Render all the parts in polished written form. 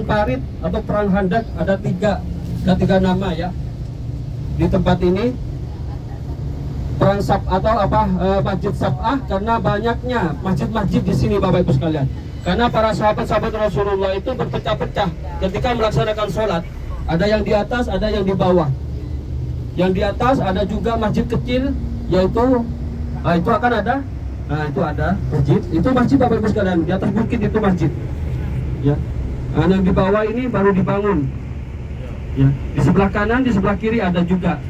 Parit atau perang Handak ada tiga nama ya di tempat ini. Perang Sab atau Masjid Sab'ah, karena banyaknya masjid-masjid di sini Bapak Ibu sekalian. Karena para sahabat-sahabat Rasulullah itu berpecah-pecah ketika melaksanakan sholat. Ada yang di atas, ada yang di bawah. Yang di atas ada juga masjid kecil, yaitu itu akan ada. Nah, itu ada masjid. Itu masjid Bapak Ibu sekalian. Di atas bukit itu masjid. Ya. Nah, yang di bawah ini baru dibangun. Ya. Di sebelah kanan, di sebelah kiri ada juga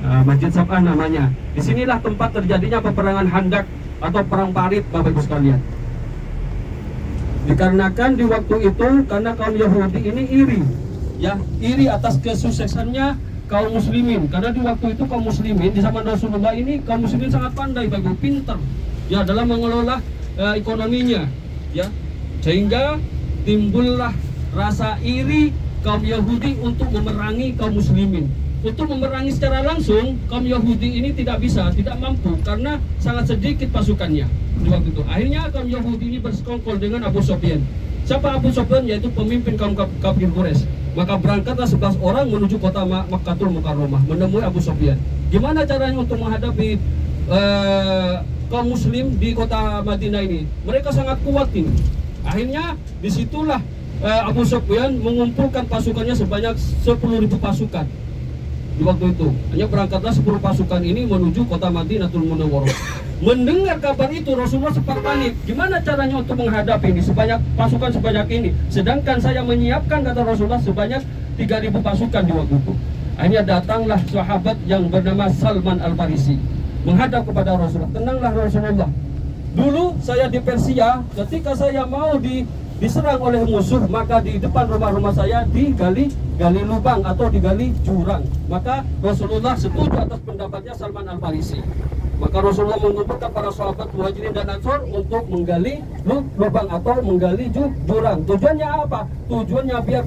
Masjid Sab'ah namanya. Disinilah tempat terjadinya peperangan Handak atau perang Parit Bapak Ibu sekalian. Dikarenakan di waktu itu karena kaum Yahudi ini iri, ya, iri atas kesuksesannya kaum muslimin. Karena di waktu itu kaum muslimin di zaman Rasulullah ini kaum muslimin sangat pandai, Bapak Ibu, pintar ya dalam mengelola ekonominya, ya. Sehingga timbullah rasa iri kaum Yahudi untuk memerangi kaum muslimin. Untuk memerangi secara langsung kaum Yahudi ini tidak bisa, tidak mampu karena sangat sedikit pasukannya di waktu itu. Akhirnya kaum Yahudi ini bersekongkol dengan Abu Sufyan. Siapa Abu Sufyan? Yaitu pemimpin kaum kafir Quraisy. Maka berangkatlah 11 orang menuju kota Makkatul Mukarramah menemui Abu Sufyan. Gimana caranya untuk menghadapi kaum muslim di kota Madinah ini? Mereka sangat kuat ini. Akhirnya disitulah Abu Sufyan mengumpulkan pasukannya sebanyak 10.000 pasukan. Di waktu itu hanya berangkatlah 10 pasukan ini menuju kota Madinatul Munawwarah. Mendengar kabar itu Rasulullah sempat panik. Gimana caranya untuk menghadapi ini sebanyak pasukan sebanyak ini? Sedangkan saya menyiapkan, kata Rasulullah, sebanyak 3.000 pasukan di waktu itu. Akhirnya datanglah sahabat yang bernama Salman Al-Farisi menghadap kepada Rasulullah. Tenanglah Rasulullah. Dulu saya di Persia, ketika saya mau diserang oleh musuh, maka di depan rumah-rumah saya digali lubang atau digali jurang. Maka Rasulullah setuju atas pendapatnya Salman Al-Farisi. Maka Rasulullah mengumpulkan para sahabat Muhajirin dan Ansor untuk menggali lubang atau menggali jurang. Tujuannya apa? Tujuannya biar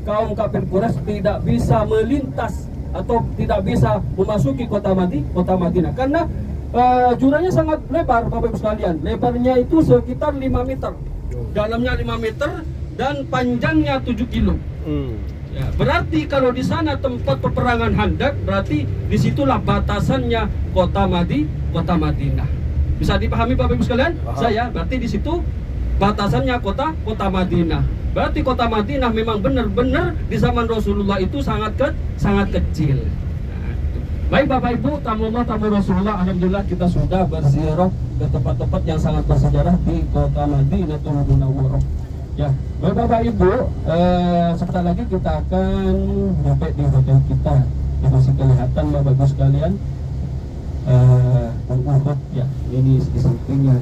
kaum kafir Quraisy tidak bisa melintas atau tidak bisa memasuki kota Madinah. Karena jurangnya sangat lebar Bapak Ibu sekalian. Lebarnya itu sekitar 5 meter. Dalamnya 5 meter dan panjangnya 7 kilo. Ya, berarti kalau di sana tempat peperangan Handak, berarti disitulah batasannya kota Madinah. Bisa dipahami Bapak Ibu sekalian? Saya berarti di situ batasannya kota Madinah. Berarti kota Madinah memang benar-benar di zaman Rasulullah itu sangat kecil. Nah, baik Bapak Ibu, tamu Rasulullah, alhamdulillah kita sudah berziarah ke tempat-tempat yang sangat bersejarah di kota Madinatul Munawwarah. Ya, Bapak Ibu, sebentar lagi kita akan sampai di hotel kita. Ini masih kelihatan Bapak Ibu sekalian, Uhud ya, ini di sampingnya.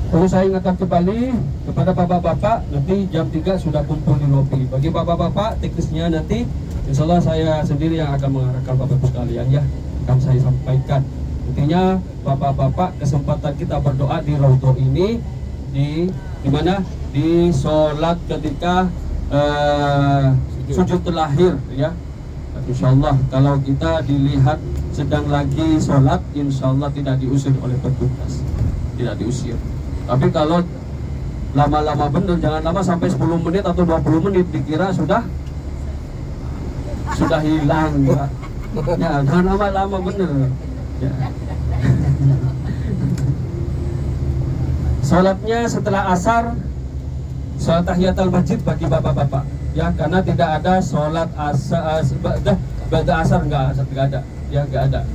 Perlu saya ingatkan kembali kepada bapak-bapak, nanti jam 3 sudah kumpul di lobi. Bagi bapak-bapak, teknisnya nanti insya Allah saya sendiri yang akan mengarahkan bapak-bapak sekalian ya, akan saya sampaikan. Intinya bapak-bapak, kesempatan kita berdoa di Raudhah ini di mana? Di sholat ketika sujud terakhir ya. Insya Allah kalau kita dilihat sedang lagi sholat, insya Allah tidak diusir oleh petugas, tidak diusir. Tapi kalau lama-lama bener, jangan lama sampai 10 menit atau 20 menit dikira sudah hilang ya. Ya, jangan lama-lama bener ya. Sholatnya setelah asar, sholat tahiyatul masjid bagi bapak-bapak ya, karena tidak ada sholat asar ba'da asar, nggak ada ya, nggak ada.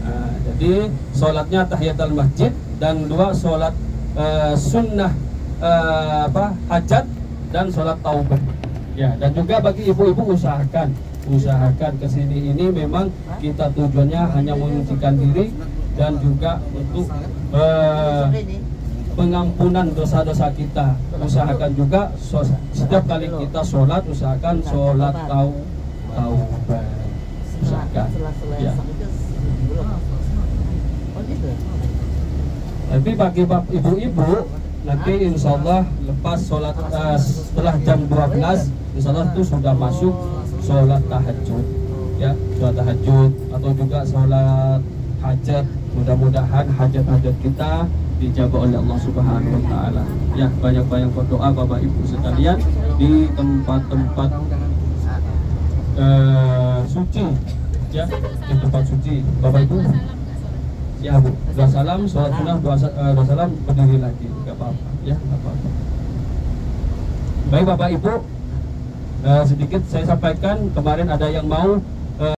Nah, jadi sholatnya tahiyatul masjid dan 2 sholat sunnah hajat dan sholat taubah ya. Dan juga bagi ibu-ibu usahakan kesini ini memang kita tujuannya hanya menyucikan diri dan juga untuk pengampunan dosa-dosa kita. Usahakan juga setiap kali kita sholat, usahakan sholat taubah, usahakan ya. Tapi bagi ibu-ibu nanti insya Allah lepas sholat setelah jam 12 insya Allah itu sudah masuk sholat tahajud ya, sholat tahajud atau juga sholat hajat. Mudah-mudahan hajat-hajat kita dijabah oleh Allah Subhanahu wa taala. Ya, banyak-banyak berdoa Bapak Ibu sekalian di tempat-tempat suci, ya, di tempat suci. Bapak Ibu, ya Bu, doa salam, sholat sunnah, doa salam, berdiri lagi, nggak apa-apa, ya, nggak apa-apa. Baik Bapak Ibu, sedikit saya sampaikan, kemarin ada yang mau